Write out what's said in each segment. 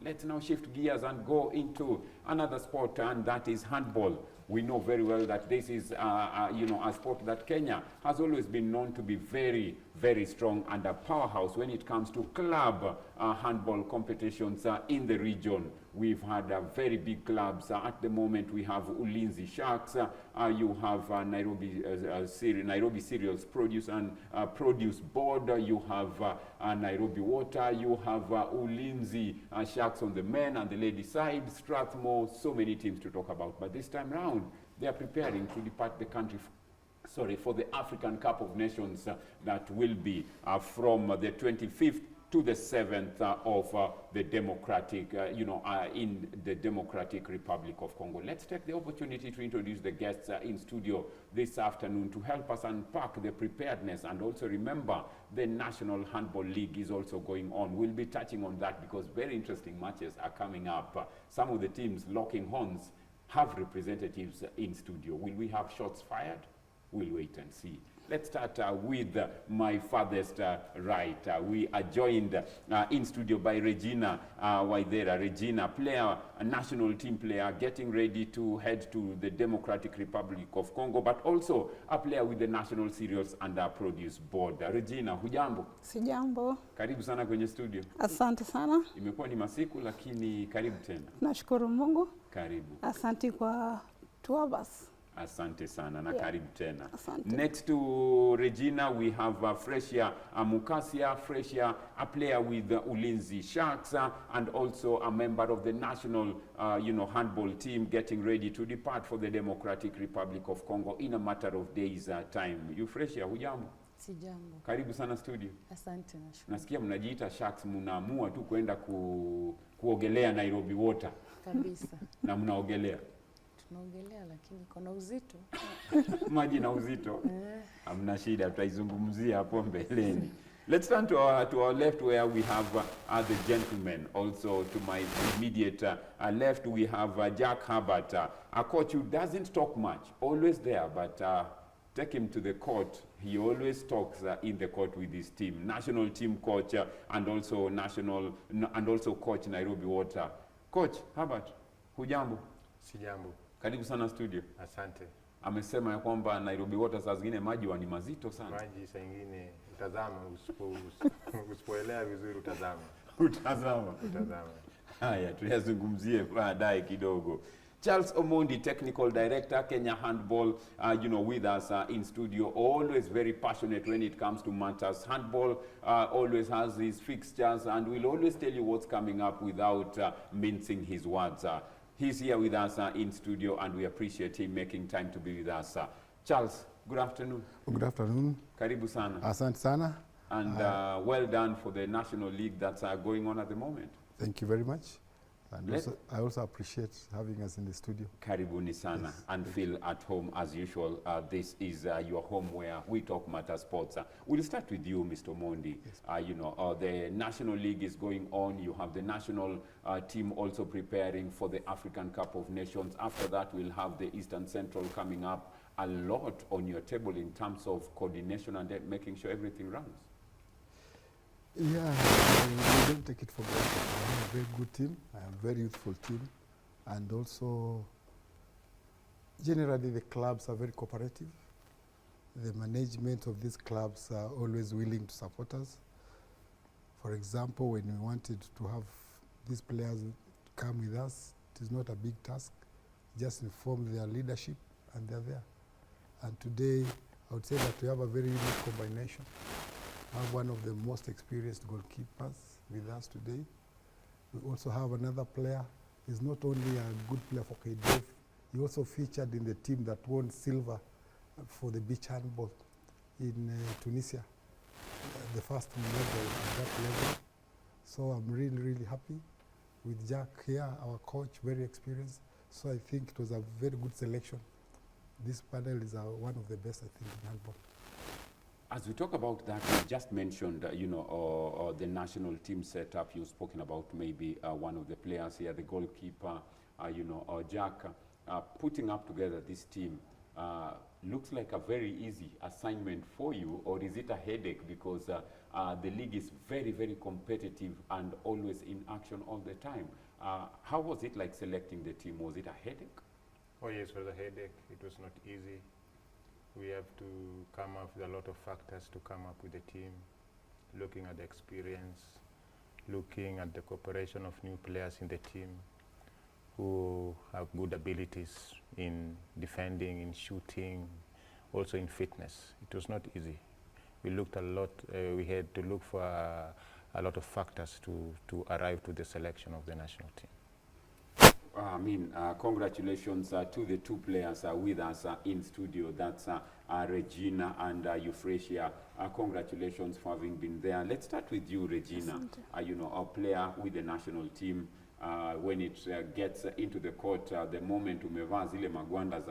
Let's now shift gears and go into another sport, and that is handball. We know very well that this is, a sport that Kenya has always been known to be very, very strong and a powerhouse when it comes to club handball competitions in the region. We've had very big clubs. At the moment, we have Ulinzi Sharks. You have Nairobi Cereals Produce and Produce Board. You have Nairobi Water. You have Ulinzi Sharks on the men and the ladies side. Strathmore. So many teams to talk about. But this time round, they are preparing to depart the country for the African Cup of Nations that will be from the 25th to the 7th of the Democratic, in the Democratic Republic of Congo. Let's take the opportunity to introduce the guests in studio this afternoon to help us unpack the preparedness, and also remember the National Handball League is also going on. We'll be touching on that because very interesting matches are coming up. Some of the teams locking horns have representatives in studio. Will we have shots fired? We'll wait and see. Let's start with my farthest right. We are joined in studio by Regina Waithera. Regina, a national team player, getting ready to head to the Democratic Republic of Congo, but also a player with the National Cereals and Produce Board. Regina, hujambo? Sijambo. Karibu sana kwenye studio. Asante sana. Imekuwa ni masiku lakini karibu tena. Nashukuru Mungu. Karibu. Asante kwa tuabas. Asante sana na karibu tena. Asante. Next to Regina, we have Freshia Mukasia. Freshia, a player with the Ulinzi Sharks and also a member of the national handball team, getting ready to depart for the Democratic Republic of Congo in a matter of days time. You Freshia, hujambo? Sijambo. Karibu sana studio. Asante, nashukuru. Nasikia mnajiita Sharks, mnaamua tu kwenda kuogelea Nairobi Water. Kabisa. Na mnaogelea. Tunaogelea lakini kuna uzito. Maji na uzito. Hamna shida, tutaizungumzia hapo mbeleni. Let's turn to our left where we have the gentlemen. Also to my immediate left we have Jack Herbert, a coach who doesn't talk much, always there, but take him to the court. He always talks in the court with his team. National team coach and also coach Nairobi Water. Coach Herbert, hujambo? Sijambo. Karibu sana studio. Asante. Amesema ya kwamba Nairobi Water saa zingine maji ni mazito sana. Maji saa zingine utazama, usipoelewa vizuri utazama. Utazama. Haya, tuyazungumzie baadaye kidogo. Charles Omondi, Technical Director, Kenya Handball, with us in studio. Always very passionate when it comes to matters. Handball always has his fixtures and will always tell you what's coming up without mincing his words. He's here with us in studio, and we appreciate him making time to be with us. Charles, good afternoon. Good afternoon. Karibu sana. Asante sana. And well done for the National League that's going on at the moment. Thank you very much. And I also appreciate having us in the studio. Karibuni sana, yes, and feel at home as usual. This is your home where we talk matter sports. We'll start with you, Mr. Mondi. Yes. The National League is going on. You have the national team also preparing for the African Cup of Nations. After that, we'll have the Eastern Central coming up. A lot on your table in terms of coordination and making sure everything runs. Yeah, we don't take it for granted. I have a very good team. I have a very youthful team. And also, generally the clubs are very cooperative. The management of these clubs are always willing to support us. For example, when we wanted to have these players come with us, it is not a big task. Just inform their leadership and they're there. And today, I would say that we have a very unique combination. We have one of the most experienced goalkeepers with us today. We also have another player. He's not only a good player for KDF, he also featured in the team that won silver for the beach handball in Tunisia, the first medal at that level. So I'm really, really happy with Jack here, our coach, very experienced. So I think it was a very good selection. This panel is one of the best, I think, in handball. As we talk about that, you just mentioned, the national team setup. You've spoken about maybe one of the players here, the goalkeeper, Jack. Putting up together this team looks like a very easy assignment for you, or is it a headache because the league is very, very competitive and always in action all the time. How was it like selecting the team? Was it a headache? Oh yes, it was a headache. It was not easy. We have to come up with a lot of factors to come up with the team, looking at the experience, looking at the cooperation of new players in the team who have good abilities in defending, in shooting, also in fitness. It was not easy. We looked a lot, we had to look for a lot of factors to arrive to the selection of the national team. Congratulations to the two players with us in studio. That's Regina and Euphrasia. Congratulations for having been there. Let's start with you, Regina. A player with the national team. When it gets into the court, the moment umevaa zile magwanda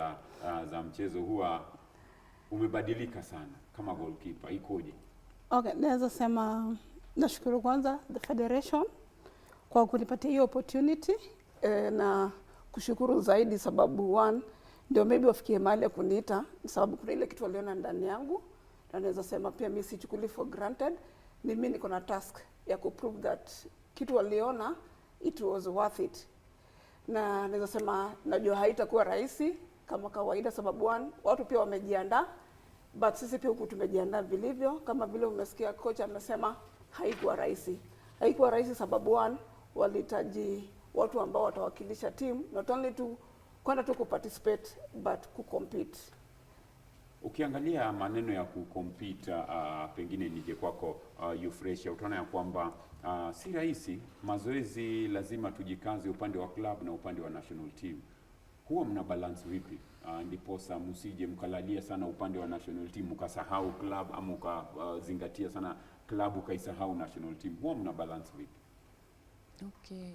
za mchezo huwa umebadilika sana kama goalkeeper. Ikoje? Okay, naweza sema nashukuru kwanza the federation kwa kunipatia hiyo opportunity na kushukuru zaidi sababu one ndio maybe wafikie mahali ya kuniita sababu kuna ile kitu waliona ndani yangu, na naweza sema pia mimi sichukuli for granted. Mimi niko na task ya kuprove that kitu waliona it was worth it, na naweza sema najua haitakuwa rahisi kama kawaida sababu one watu pia wamejiandaa, but sisi pia huku tumejiandaa vilivyo. Kama vile umesikia coach amesema haikuwa rahisi. Haikuwa rahisi sababu one walihitaji watu ambao watawakilisha team, not only to kwenda tu kuparticipate but kucompete. Ukiangalia maneno ya kucompete, pengine nije kwako Euphrasia, utaona ya kwamba si rahisi. Mazoezi lazima tujikaze upande wa club na upande wa national team. Huwa mna balance vipi? Ndiposa msije mkalalia sana upande wa national team ukasahau club, ama ukazingatia sana club ukaisahau national team. Huwa mna balance vipi? Okay,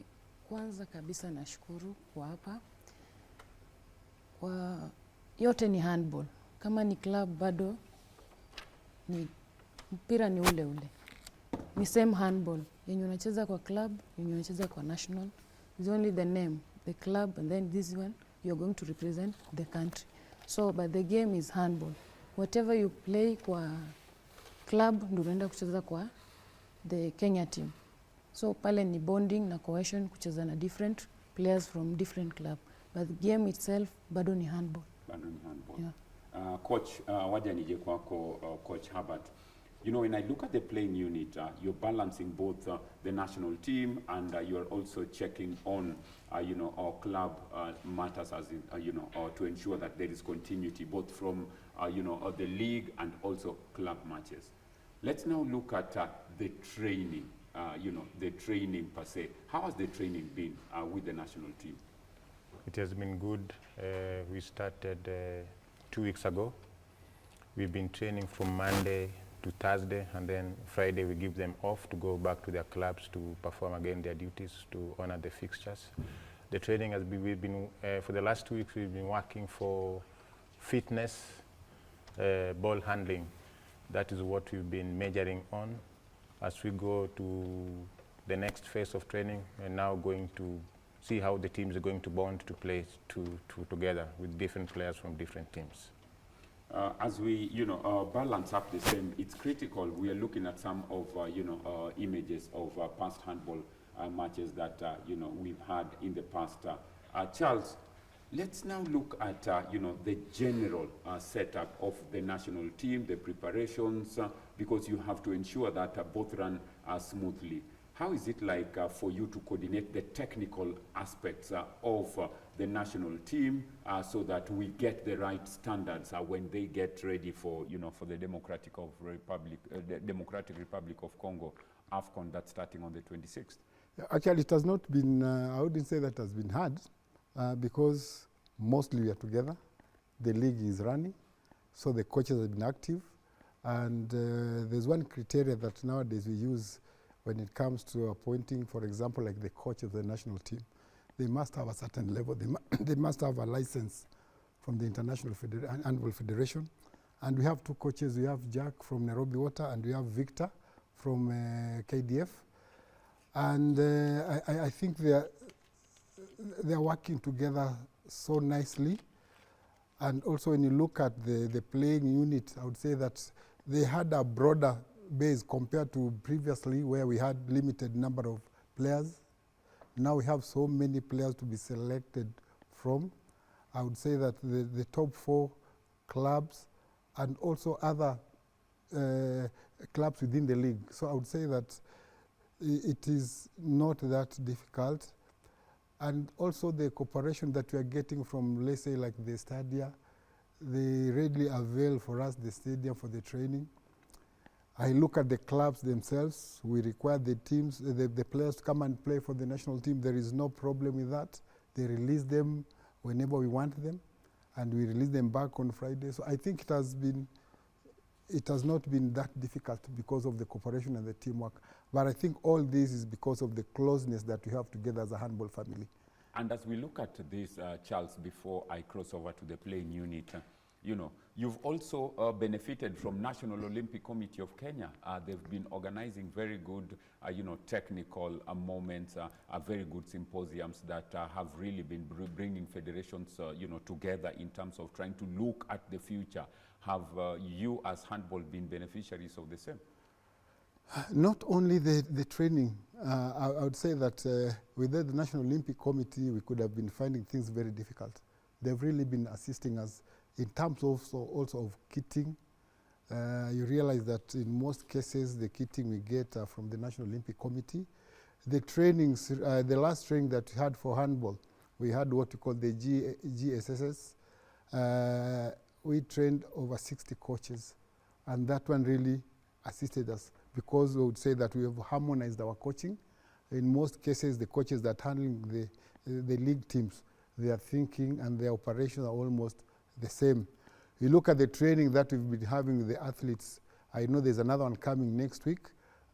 kwanza kabisa nashukuru kwa hapa. Yote ni handball. Kama ni club bado ni mpira ni ule ule. Ni same handball. Yenye unacheza kwa club, yenye unacheza kwa national. It's only the name, the club, and then this one you're going to represent the country. So but the game is handball. Whatever you play kwa club ndio unaenda kucheza kwa the Kenya team. So pale ni bonding na cohesion, kucheza na different players from different club. But the game itself bado ni handball. Bado ni handball. Yeah. Coach, waja nije kwako, Coach Herbert. You know, when I look at the playing unit, you're balancing both the national team and you're also checking on, our club matters as in, to ensure that there is continuity both from, the league and also club matches. Let's now look at the training, the training per se. How has the training been with the national team? It has been good. We started 2 weeks ago. We've been training from Monday to Thursday, and then Friday we give them off to go back to their clubs to perform again their duties, to honor the fixtures. The training has been, we've been for the last 2 weeks we've been working for fitness, ball handling. That is what we've been measuring on as we go to the next phase of training, and now going to see how the teams are going to bond to play together with different players from different teams. As we, balance up the same, it's critical. We are looking at some of, images of past handball matches that, we've had in the past. Charles, let's now look at, the general setup of the national team, the preparations, because you have to ensure that both run smoothly. How is it like for you to coordinate the technical aspects of the national team so that we get the right standards when they get ready for, for the Democratic Republic of Congo AFCON that's starting on the 26th? Actually, it has not been, I wouldn't say that has been hard because mostly we are together. The league is running, so the coaches have been active. And there's one criteria that nowadays we use when it comes to appointing, for example, like the coach of the national team. They must have a certain level. They must have a license from the International Handball Federation. And we have two coaches. We have Jack from Nairobi Water and we have Victor from KDF. And I think they're working together so nicely. And also when you look at the playing unit, I would say that they had a broader base compared to previously where we had limited number of players. Now we have so many players to be selected from. I would say that the top 4 clubs and also other clubs within the league. So I would say that it is not that difficult. And also the cooperation that we are getting from, let's say, like the stadia, they readily avail for us the stadium for the training. I look at the clubs themselves. We require the teams, the players to come and play for the national team. There is no problem with that. They release them whenever we want them, and we release them back on Friday. So I think it has not been that difficult because of the cooperation and the teamwork. But I think all this is because of the closeness that we have together as a handball family. And as we look at this, Charles, before I cross over to the playing unit, you know, you've also benefited from National Olympic Committee of Kenya. They've been organizing very good, you know, technical moments, very good symposiums that have really been bringing federations, you know, together in terms of trying to look at the future. Have you as handball been beneficiaries of the same? Not only the training. I would say that without the National Olympic Committee, we could have been finding things very difficult. They've really been assisting us in terms also of kitting. You realize that in most cases, the kitting we get from the National Olympic Committee. The trainings, the last training that we had for handball, we had what we call the GSSS. We trained over 60 coaches, and that one really assisted us because we would say that we have harmonized our coaching. In most cases, the coaches that handling the league teams, their thinking and their operations are almost the same. You look at the training that we've been having with the athletes. I know there's another one coming next week.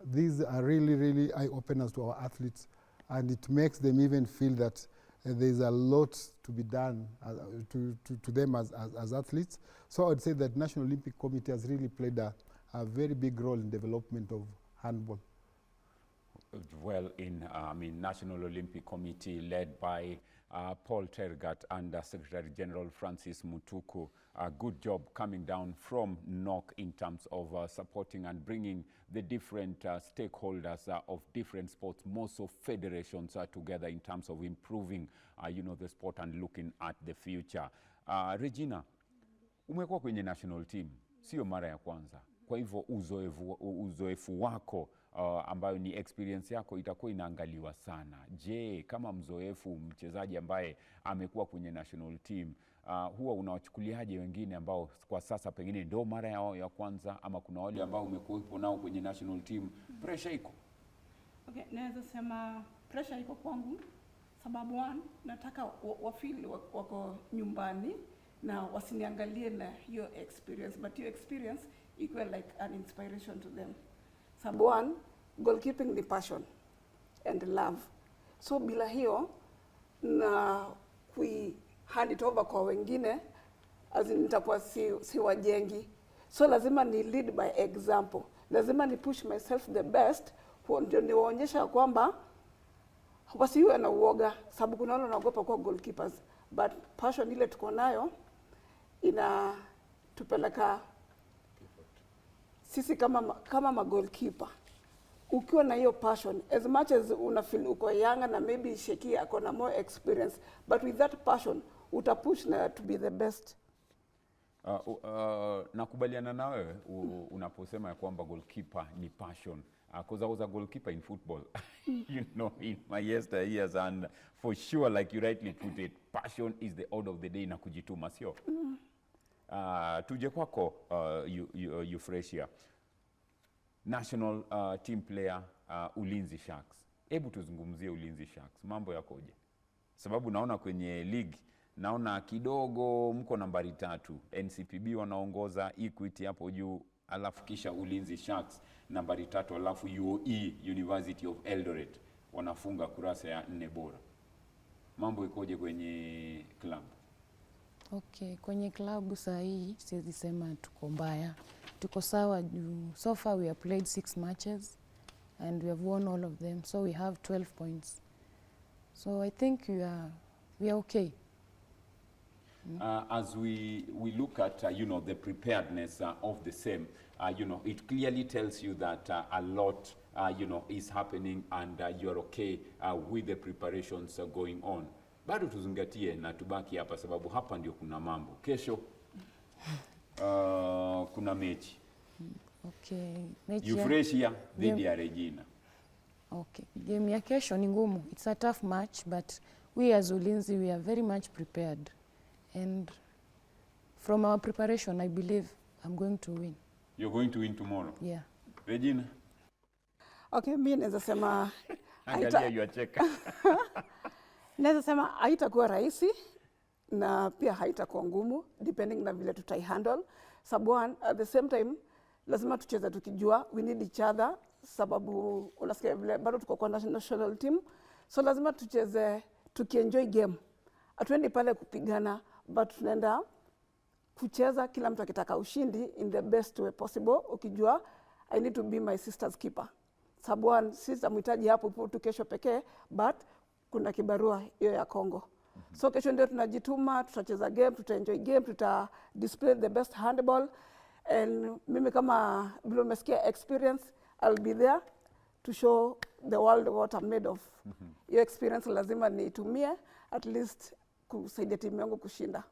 These are really, really eye-openers to our athletes, and it makes them even feel that there's a lot to be done to them as athletes. So I would say that National Olympic Committee has really played a very big role in development of handball. Well, I mean, National Olympic Committee led by Paul Tergat and Secretary General Francis Mutuku. A good job coming down from NOC in terms of supporting and bringing the different stakeholders of different sports, more so federations together in terms of improving, you know, the sport and looking at the future. Regina, umekuwa kwenye national team, sio mara ya kwanza. Kwa hivyo uzoefu wako ambayo ni experience yako itakuwa inaangaliwa sana. Je, kama mzoefu mchezaji ambaye amekuwa kwenye national team, huwa unawachukuliaje wengine ambao kwa sasa pengine ndio mara yao ya kwanza, ama kuna wale ambao umekuwepo nao kwenye national team? Pressure iko? Okay, naweza sema pressure iko kwangu sababu nataka wafeel wako nyumbani na wasiniangalie na hiyo experience, but hiyo experience ikuwe like an inspiration to them. Sababu goalkeeping ni passion and love. So bila hiyo na hand it over kwa wengine, nitakuwa si wajengi. So lazima ni lead by example. Lazima ni push myself the best, ndio niwaonyesha kwamba wasiwe na uoga, sababu kuna wale wanaogopa kuwa goalkeepers, but passion ile tuko nayo inatupeleka sisi kama ma-goalkeeper. Ukiwa na hiyo passion, as much as una feel uko younger na maybe Sheki ako na more experience, but with that passion utapush na to be the best. Nakubaliana na wewe unaposema ya kwamba goalkeeper ni passion. Because I was a goalkeeper in football, you know, in my years, and for sure, like you rightly put it, passion is the order of the day na kujituma, sio? Tuje kwako, Euphrasia, national team player, Ulinzi Sharks. Hebu tuzungumzie Ulinzi Sharks, mambo yakoje? Sababu naona kwenye league, naona kidogo mko nambari 3, NCPB wanaongoza, Equity hapo juu, alafu kisha Ulinzi Sharks nambari 3, alafu UOE, University of Eldoret wanafunga kurasa ya 4 bora. Mambo ikoje kwenye club? Okay, kwenye klabu saa hii siwezi sema tuko mbaya. Tuko sawa juu so far we have played 6 matches and we have won all of them, so we have 12 points. So I think we are okay. As we look at you know, the preparedness of the same, you know, it clearly tells you that a lot, you know, is happening and you're okay with the preparations going on. Bado tuzingatie na tubaki hapa sababu hapa ndio kuna mambo. Kesho kuna mechi. Okay. Mechi ya Euphrasia dhidi ya Regina. Okay. Game ya kesho ni ngumu. It's a tough match, but we as Ulinzi, we are very much prepared. And from our preparation, I believe I'm going to win. You're going to win tomorrow? Yeah. Regina? Okay, mi naweza sema Angalia yuacheka. naweza sema haitakuwa rahisi na pia haitakuwa ngumu depending na vile tutaihandle. Sababu at the same time lazima tucheze tukijua we need each other, sababu unasikia vile bado tuko kwa national team, so lazima tucheze tukienjoy game. Hatuendi pale kupigana, but tunaenda kucheza kila mtu akitaka ushindi in the best way possible, ukijua I need to be my sister's keeper. Sababu sisi mhitaji hapo tu kesho pekee, but kuna kibarua hiyo ya Kongo. So kesho ndio tunajituma, tutacheza game, tutaenjoy game, tuta display the best handball. And mimi kama vile umesikia experience, I'll be there to show the world what I'm made of. Hiyo experience lazima niitumie at least kusaidia timu yangu kushinda.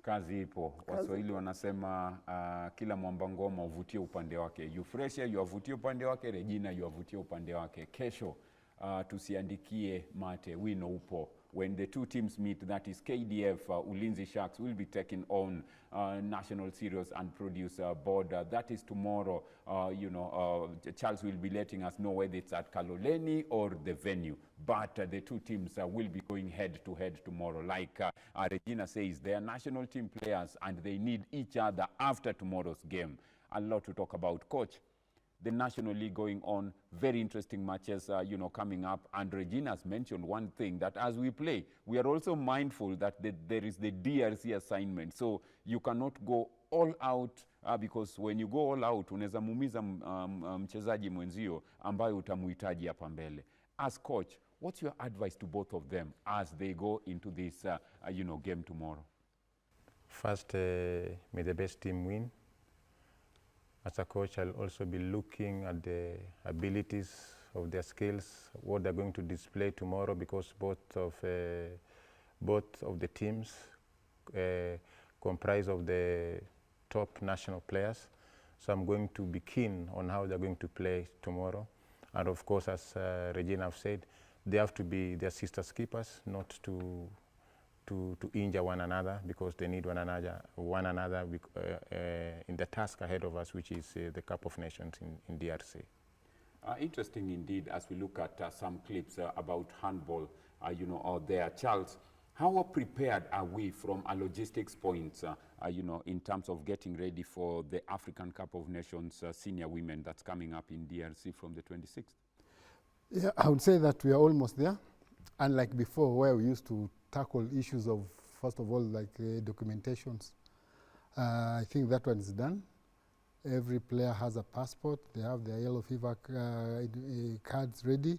Kazi ipo. Waswahili wanasema kila mwamba ngoma uvutie upande wake. Euphrasia yuavutie upande wake, Regina yuavutie upande wake. Kesho tusiandikie mate, wino upo. When the two teams meet, that is KDF, Ulinzi Sharks will be taking on National Series and Produce Board. That is tomorrow. You know, Charles will be letting us know whether it's at Kaloleni or the venue. But the two teams will be going head to head tomorrow. Like Regina says, they are national team players and they need each other after tomorrow's game. A lot to talk about. Coach, the National League going on, very interesting matches, you know, coming up. And Regina's mentioned one thing, that as we play, we are also mindful that there is the DRC assignment. So you cannot go all out, because when you go all out, unaweza muumiza mchezaji mwenzio ambaye utamuhitaji hapa mbele. As coach, what's your advice to both of them as they go into this, you know, game tomorrow? First, may the best team win. As a coach, I'll also be looking at the abilities of their skills, what they're going to display tomorrow, because both of the teams comprise of the top national players. So I'm going to be keen on how they're going to play tomorrow. And of course, as Regina have said, they have to be their sisters keepers, not to injure one another, because they need one another in the task ahead of us, which is the Cup of Nations in DRC. Interesting indeed, as we look at some clips about handball, you know, out there. Charles, how prepared are we from a logistics point, you know, in terms of getting ready for the African Cup of Nations senior women that's coming up in DRC from the 26th? Yeah, I would say that we are almost there. Unlike before, where we used to tackle issues of, first of all, like documentations. I think that one is done. Every player has a passport. They have their yellow fever cards ready.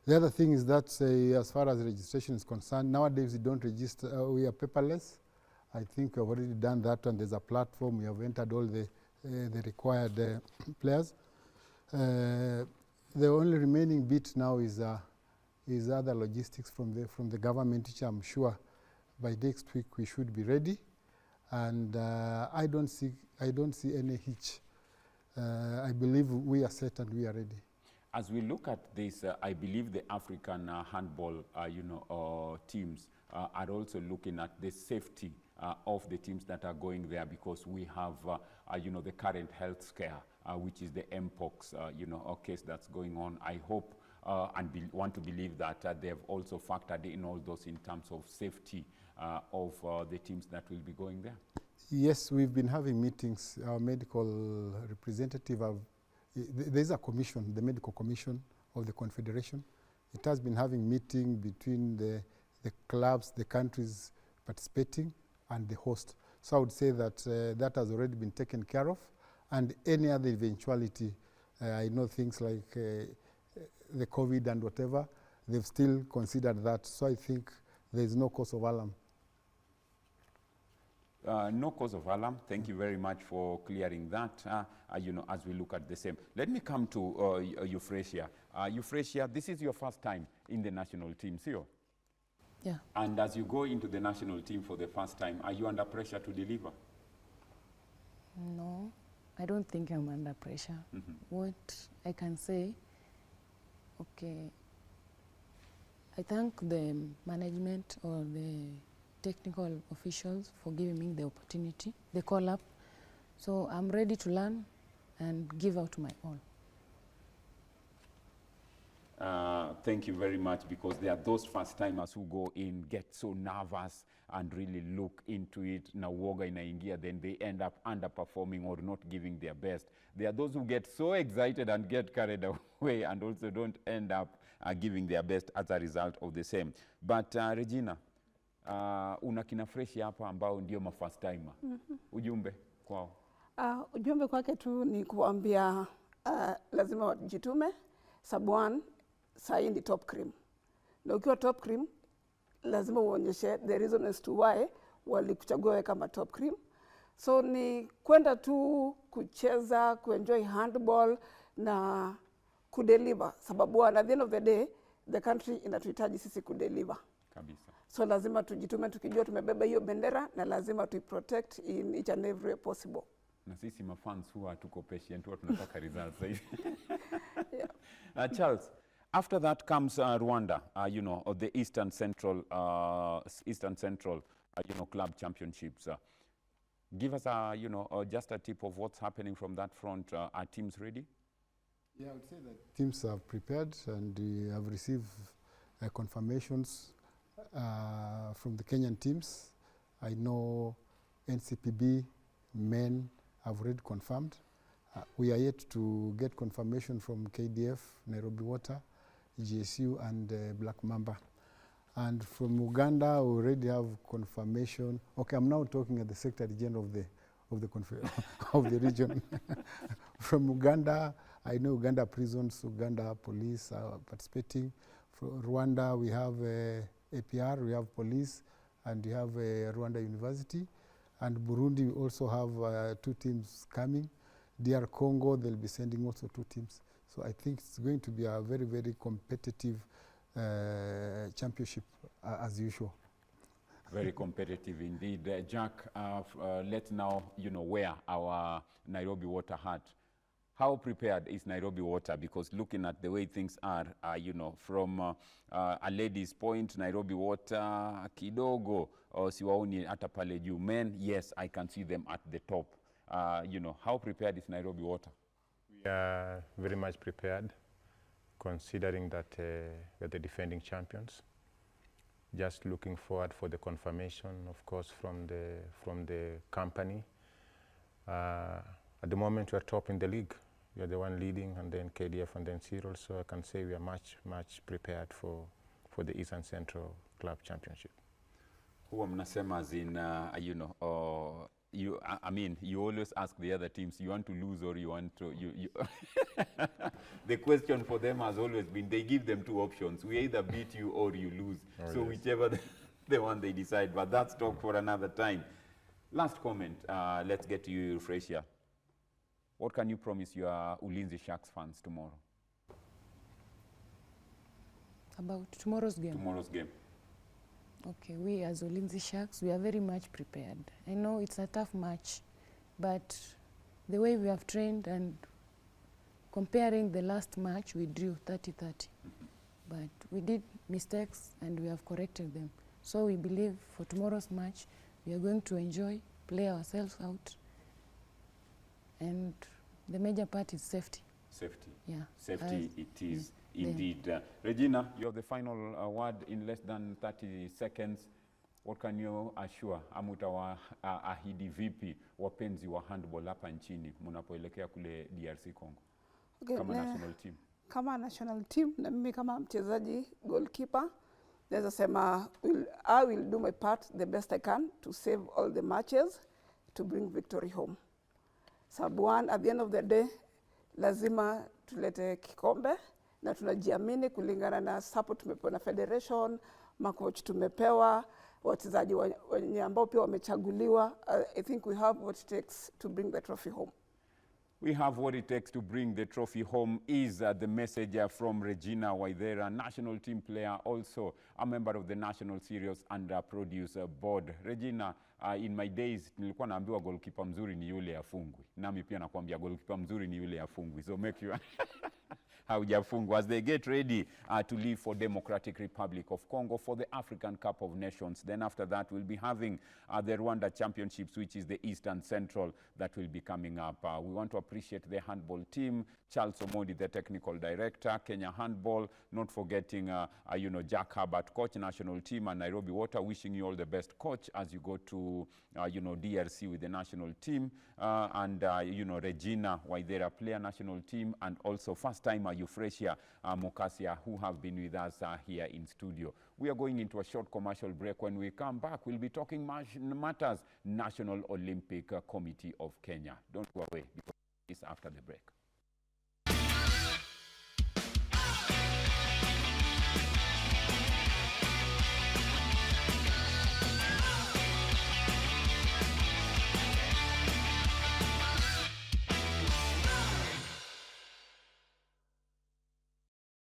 The other thing is that as far as registration is concerned, nowadays we don't register, we are paperless. I think we've already done that, and there's a platform. We have entered all the required players. The only remaining bit now is other logistics from the government, which I'm sure by next week we should be ready. And I don't see any hitch. I believe we are set and we are ready. As we look at this, I believe the African handball, you know, teams are also looking at the safety of the teams that are going there, because we have, you know, the current health scare, which is the Mpox, you know, case that's going on. I hope and want to believe that they have also factored in all those in terms of safety of the teams that will be going there. Yes, we've been having meetings. Our medical representative, there's a commission, the medical commission of the Confederation. It has been having meeting between the clubs, the countries participating, and the host. So I would say that that has already been taken care of. And any other eventuality, I know things like the COVID and whatever, they've still considered that. So I think there is no cause of alarm. No cause of alarm. Thank you very much for clearing that, you know, as we look at the same. Let me come to Euphrasia. Euphrasia, this is your first time in the national team, see you? Yeah. And as you go into the national team for the first time, are you under pressure to deliver? No, I don't think I'm under pressure. What I can say, okay, I thank the management or the technical officials for giving me the opportunity, the call up. So I'm ready to learn and give out my all. Thank you very much, because there are those first timers who go in, get so nervous and really look into it, na uoga inaingia, then they end up underperforming or not giving their best. There are those who get so excited and get carried away and also don't end up giving their best as a result of the same. But Regina, una kina fresh hapa ambao ndio ma first timer. Ujumbe kwao? Ujumbe kwake tu ni kuambia lazima wajitume, sababu sahi ni top cream. Na ukiwa top cream, lazima uonyeshe the reason as to why walikuchagua wewe kama top cream. So ni kwenda tu kucheza, kuenjoy handball na kudeliver. Sababu at the end of the day, the country inatuhitaji sisi kudeliver. Kabisa. So lazima tujitume tukijua tumebeba hiyo bendera na lazima tuiprotect in each and every way possible. Na sisi mafans huwa tuko patient, huwa tunataka results. Yeah. Charles, after that comes Rwanda, you know, or the Eastern Central, you know, club championships. Give us you know, just a tip of what's happening from that front. Are teams ready? Yeah, I would say that teams are prepared and we have received confirmations from the Kenyan teams. I know NCPB men have already confirmed. We are yet to get confirmation from KDF, Nairobi Water, GSU and Black Mamba. And from Uganda, we already have confirmation. Okay, I'm now talking at the Secretary General of the region. From Uganda, I know Uganda prisons, Uganda police are participating. From Rwanda, we have APR, we have police, and we have Rwanda University. And Burundi, we also have 2 teams coming. DR Congo, they'll be sending also 2 teams. So I think it's going to be a very, very competitive championship as usual. Very competitive indeed. Jack, let's now, you know, wear our Nairobi Water hat. How prepared is Nairobi Water? Because looking at the way things are, you know, from a lady's point, Nairobi Water, kidogo, siwaoni hata pale juu. Men, yes, I can see them at the top. You know, how prepared is Nairobi Water? We are very much prepared, considering that we're the defending champions. Just looking forward for the confirmation, of course, from the company. At the moment, we're top in the league. We are the one leading, and then KDF, and then Cyril. So I can say we are much prepared for the Eastern Central Club Championship. Huwa mnasema as in, you know, I mean, you always ask the other teams, you want to lose or you want to, the question for them has always been, they give them 2 options. We either beat you or you lose. Oh, so yes. whichever the one they decide, but that's talk for another time. Last comment, let's get to you, Euphrasia. What can you promise your Ulinzi Sharks fans tomorrow? About tomorrow's game? Tomorrow's game. Okay, we as Ulinzi Sharks, we are very much prepared. I know it's a tough match, but the way we have trained and comparing the last match, we drew 30-30. But we did mistakes and we have corrected them. So we believe for tomorrow's match, we are going to enjoy, play ourselves out, and the major part is safety. Safety. Yeah. Safety it is indeed. Regina, you have the final word in less than 30 seconds. What can you assure ama utawaahidi vipi wapenzi wa handball hapa nchini mnapoelekea kule DRC Congo? Okay, kama national team. Kama national team na mimi kama mchezaji goalkeeper naweza sema I will do my part the best I can to save all the matches to bring victory home. Sababu at the end of the day lazima tulete kikombe na tunajiamini kulingana na support tumepewa na federation, makoch tumepewa wachezaji wenye ambao pia wamechaguliwa. I think we have what it takes to bring the trophy home. We have what it takes to bring the trophy home is the message from Regina Waithera, national team player, also a member of the National Cereals and Produce Board. Regina, in my days, nilikuwa naambiwa goalkeeper mzuri ni yule afungwi. Nami pia nakwambia goalkeeper mzuri ni yule afungwi. So make sure haujafungwa as they get ready to leave for Democratic Republic of Congo for the African Cup of Nations. Then after that, we'll be having the Rwanda Championships, which is the East and Central, that will be coming up. We want to appreciate the handball team, Charles Omodi, the technical director, Kenya Handball, not forgetting, Jack Herbert, coach, national team, and Nairobi Water, wishing you all the best, coach, as you go to, DRC with the national team, and, Regina Waithera, player, national team, and also first-timer Euphrasia Mokasia, who have been with us here in studio. We are going into a short commercial break. When we come back, we'll be talking matters National Olympic Committee of Kenya. Don't go away, because it's after the break.